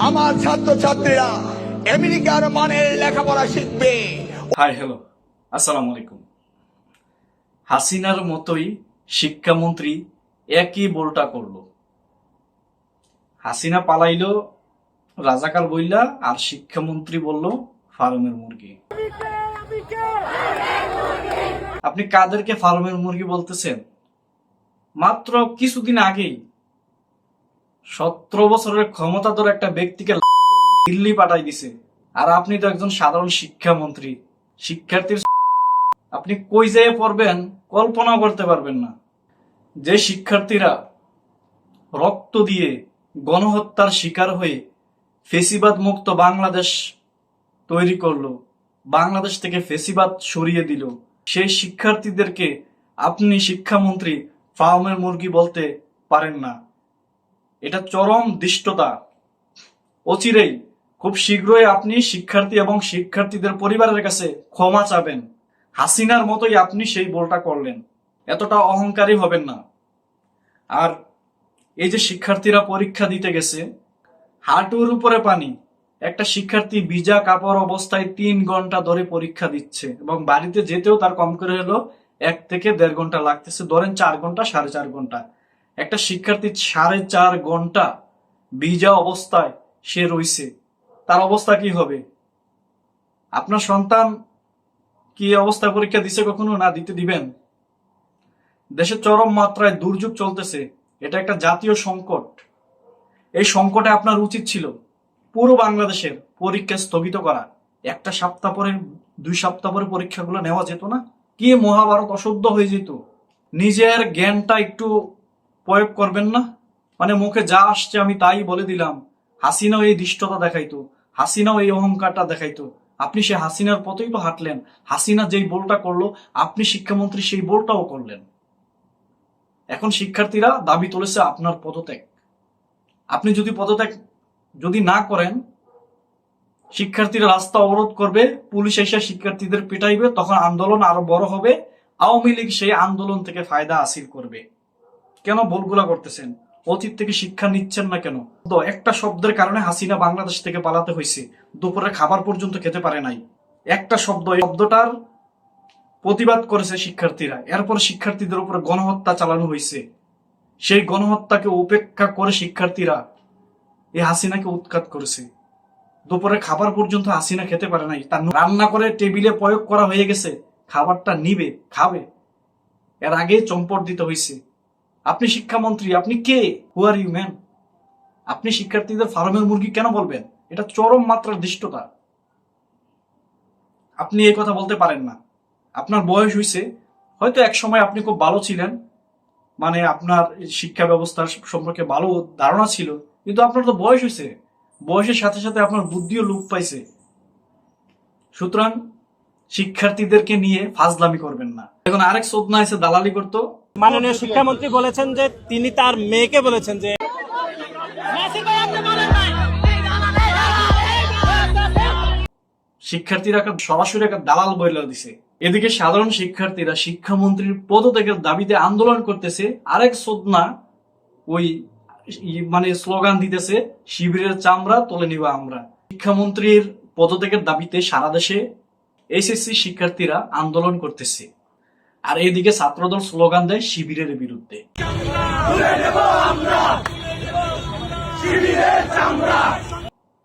আমার ছাত্রছাত্রীরা আমেরিকার মানের লেখাপড়া শিখবে। হাই হ্যালো, আসসালামু আলাইকুম। হাসিনার মতোই শিক্ষামন্ত্রী একই বোলটা করলো। হাসিনা পালাইলো রাজাকার বইলা, আর শিক্ষামন্ত্রী বলল ফার্মের মুরগি। আপনি কাদেরকে ফার্মের মুরগি বলতেছেন? মাত্র কিছুদিন আগেই 17 বছরের ক্ষমতাধর একটা ব্যক্তিকে দিল্লি পাঠাই দিছে, আর আপনি তো একজন সাধারণ শিক্ষামন্ত্রী। শিক্ষার্থীর আপনি কই যেয়ে পড়বেন কল্পনা করতে পারবেন না। যে শিক্ষার্থীরা রক্ত দিয়ে গণহত্যার শিকার হয়ে ফেসিবাদ মুক্ত বাংলাদেশ তৈরি করলো, বাংলাদেশ থেকে ফেসিবাদ সরিয়ে দিল, সেই শিক্ষার্থীদেরকে আপনি শিক্ষামন্ত্রী ফার্মের মুরগি বলতে পারেন না। এটা চরম দৃষ্টতা। অচিরেই খুব শীঘ্রই আপনি শিক্ষার্থী এবং শিক্ষার্থীদের পরিবারের কাছে ক্ষমা চাবেন। হাসিনার মতোই আপনি সেই বোলটা করলেন। এতটা অহংকারী হবেন না। আর এই যে শিক্ষার্থীরা পরীক্ষা দিতে গেছে, হাঁটুর উপরে পানি, একটা শিক্ষার্থী ভিজা কাপড় অবস্থায় 3 ঘন্টা ধরে পরীক্ষা দিচ্ছে, এবং বাড়িতে যেতেও তার কম করে হলো 1 থেকে 1.5 ঘন্টা লাগতেছে, ধরেন 4 ঘন্টা 4.5 ঘন্টা। একটা শিক্ষার্থী 4.5 ঘন্টা ভিজা অবস্থায় সে রইছে, তার অবস্থা কি হবে? আপনার সন্তান কি অবস্থা পরীক্ষা দিছে কখনো? না দিতে দিবেন? দেশে চরম মাত্রায় দুর্যোগ চলতেছে, এটা একটা জাতীয় সংকট। এই সংকটে আপনার উচিত ছিল পুরো বাংলাদেশের পরীক্ষা স্থগিত করা। 1 সপ্তাহ পরে 2 সপ্তাহ পরে পরীক্ষাগুলো নেওয়া যেত না? কি মহাভারত অশুদ্ধ হয়ে যেত? নিজের জ্ঞানটা একটু প্রয়োগ করবেন না? মানে মুখে যা আসছে আমি তাই বলে দিলাম। হাসিনাও এই দৃষ্টতা দেখাইতো, হাসিনাও এই অহংকারটা দেখাইতো। আপনি সে হাসিনার পথেই তো হাঁটলেন। হাসিনা যেই বোলটা করলো, আপনি শিক্ষামন্ত্রী সেই বোলটাও করলেন। এখন শিক্ষার্থীরা দাবি তুলেছে আপনার পদত্যাগ। আপনি যদি পদত্যাগ যদি না করেন, শিক্ষার্থীরা রাস্তা অবরোধ করবে, পুলিশ এসে শিক্ষার্থীদের পিটাইবে, তখন আন্দোলন আরো বড় হবে। আওয়ামী লীগ সেই আন্দোলন থেকে ফায়দা হাসিল করবে। কেন ভুলগুলা করতেছেন? অতীত থেকে শিক্ষা নিচ্ছেন না কেন? তো একটা শব্দের কারণে হাসিনা বাংলাদেশ থেকে পালাতে হয়েছে। দুপুরে খাবার পর্যন্ত খেতে পারে নাই। একটা শব্দ, এই শব্দটার প্রতিবাদ করেছে শিক্ষার্থীরা। এরপর শিক্ষার্থীদের উপরে গণহত্যা চালানো হয়েছে। সেই গণহত্যাকে উপেক্ষা করে শিক্ষার্থীরা এই হাসিনাকে উৎখাত করেছে। দুপুরে খাবার পর্যন্ত হাসিনা খেতে পারে নাই, তার রান্না করে টেবিলে প্রয়োগ করা হয়ে গেছে, খাবারটা নিবে, খাবে, এর আগে চম্পট দিতে হয়েছে। আপনি শিক্ষামন্ত্রী, আপনি কে? হু আর ইউ ম্যান? আপনি শিক্ষার্থীদের ফার্মের মুরগি কেন বলবেন? এটা চরম মাত্রার দৃষ্টতা। আপনি এই কথা বলতে পারেন না। আপনার বয়স হয়েছে, হয়তো এক সময় আপনি খুব ভালো ছিলেন, মানে আপনার শিক্ষা ব্যবস্থার সম্পর্কে ভালো ধারণা ছিল, কিন্তু আপনার তো বয়স হয়েছে, বয়সের সাথে সাথে আপনার বুদ্ধিও লোপ পাইছে। সুতরাং শিক্ষার্থীদেরকে নিয়ে ফাজলামি করবেন না। এখন আরেক চোদনা এসে দালালি করতো। মাননীয় শিক্ষামন্ত্রী বলেছেন যে তিনি তার মেয়েকে বলেছেন যে শিক্ষার্থীরা সরাসরি একটা দালাল বইলা দিছে। এদিকে সাধারণ শিক্ষার্থীরা শিক্ষামন্ত্রীর পদত্যাগের দাবিতে আন্দোলন করতেছে, আরেক চোদনা ওই মানে স্লোগান দিতেছে, শিবিরের চামড়া তুলে নিব আমরা। শিক্ষামন্ত্রীর পদত্যাগের দাবিতে সারা দেশে এসএসসি শিক্ষার্থীরা আন্দোলন করতেছে, আর এদিকে ছাত্রদল স্লোগান দেয় শিবিরের বিরুদ্ধে।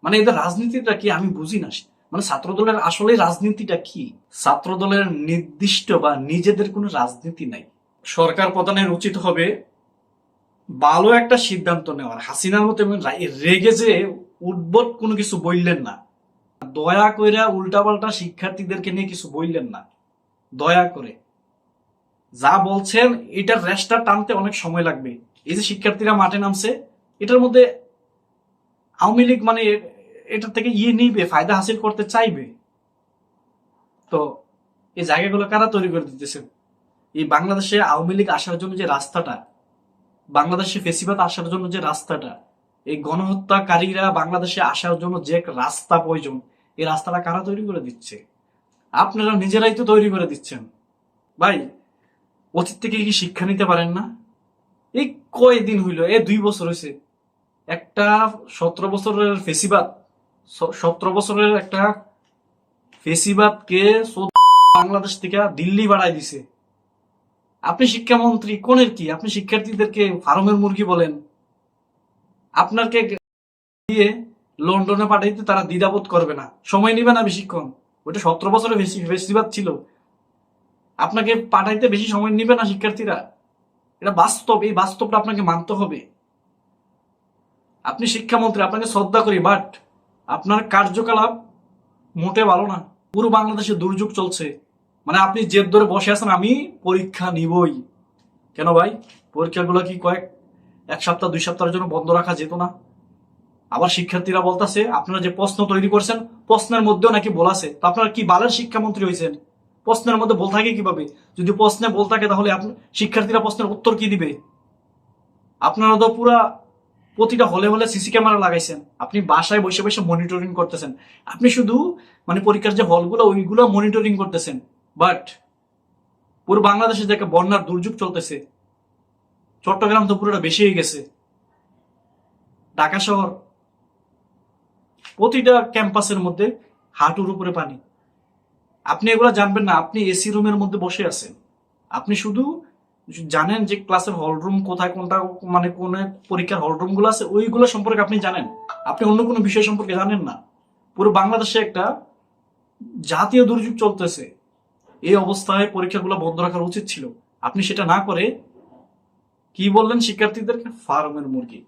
মানে এদের রাজনীতিটা কি আমি বুঝি না। মানে ছাত্রদলের আসলে রাজনীতিটা কি? ছাত্রদলের নির্দিষ্ট বা নিজেদের কোনো রাজনীতি নাই। সরকার প্রধানের উচিত হবে ভালো একটা সিদ্ধান্ত নেওয়ার। হাসিনার মতো রেগে যে উদ্ভট কোনো কিছু বললেন না। দয়া করে উল্টাপাল্টা শিক্ষার্থীদেরকে নিয়ে কিছু বললেন না। দয়া করে যা বলছেন এটার রেশটা টানতে অনেক সময় লাগবে। এই যে শিক্ষার্থীরা মাঠে নামছে, এটার মধ্যে আওয়ামী লীগ মানে এটা থেকে নিবে, ফায়দা হাসিল করতে চাইবে। তো এই জায়গাগুলো কারা তৈরি করে দিতেছে? এই বাংলাদেশে আওয়ামী লীগ আসার জন্য যে রাস্তাটা, বাংলাদেশে ফেসিবাদ আসার জন্য যে রাস্তাটা, এই গণহত্যাকারীরা বাংলাদেশে আসার জন্য যে রাস্তা প্রয়োজন, এই রাস্তাটা কারা তৈরি করে দিচ্ছে? আপনারা নিজেরাই তো তৈরি করে দিচ্ছেন। ভাই, অতীত থেকে কি শিক্ষা নিতে পারেন না? এই কয়দিন হইল, 2 বছর হয়েছে একটা 17 বছরের ফেসিবাদ, 17 বছরের একটা ফেসিবাদকে বাংলাদেশ থেকে দিল্লি বাড়াই দিছে। আপনি শিক্ষামন্ত্রী কোনের কি? আপনি শিক্ষার্থীদেরকে ফার্মের মুরগি বলেন। আপনাকে দিয়ে লন্ডনে পাঠাইতে তারা দ্বিধাবোধ করবে না, সময় নিবে না বেশিক্ষণ। ওইটা 17 বছরের ফেসিবাদ ছিল, আপনাকে পাঠাইতে বেশি সময় নিবে না শিক্ষার্থীরা। এটা বাস্তব, এই বাস্তবটা আপনাকে মানতে হবে। আপনি শিক্ষামন্ত্রী, আপনাকে শ্রদ্ধা করি, বাট আপনার কার্যকলাপ মোটে ভালো না। পুরো বাংলাদেশে দুর্যোগ চলছে, মানে আপনি জেদ ধরে বসে আছেন আমি পরীক্ষা নিবই। কেন ভাই, পরীক্ষাগুলো কি এক সপ্তাহ 2 সপ্তাহের জন্য বন্ধ রাখা যেত না? আবার শিক্ষার্থীরা বলতেছে আপনারা যে প্রশ্ন তৈরি করছেন প্রশ্নের মধ্যেও নাকি বল আছে। তো আপনারা কি বালের শিক্ষামন্ত্রী হয়েছেন? প্রশ্নের মধ্যে বল থাকে কিভাবে? যদি প্রশ্নে বল থাকে তাহলে শিক্ষার্থীরা প্রশ্নের উত্তর কি দিবে? আপনারা তো পুরা প্রতিটা হলে হলে সিসি ক্যামেরা লাগাইছেন, আপনি বাসায় বসে বসে মনিটরিং করতেছেন। আপনি শুধু মানে পরীক্ষার যে হলগুলো ওইগুলো মনিটরিং করতেছেন, বাট পুরো বাংলাদেশে যে একটা বন্যার দুর্যোগ চলতেছে, চট্টগ্রাম তো পুরোটা বেশি হয়ে গেছে, ঢাকা শহর প্রতিটা ক্যাম্পাসের মধ্যে হাঁটুর উপরে পানি। আপনি এগুলো জানবেন না, আপনি এসি রুমের মধ্যে বসে আছেন। আপনি শুধু জানেন যে ক্লাসের হলরুম কোথায়, কোনটা মানে কোন পরীক্ষার হলরুম গুলো আছে ওইগুলো সম্পর্কে আপনি জানেন, আপনি অন্য কোনো বিষয় সম্পর্কে জানেন না। পুরো বাংলাদেশে একটা জাতীয় দুর্যোগ চলতেছে, এই অবস্থায় পরীক্ষাগুলো বন্ধ রাখার উচিত ছিল। আপনি সেটা না করে কি বললেন শিক্ষার্থীদেরকে? ফার্মের মুরগি।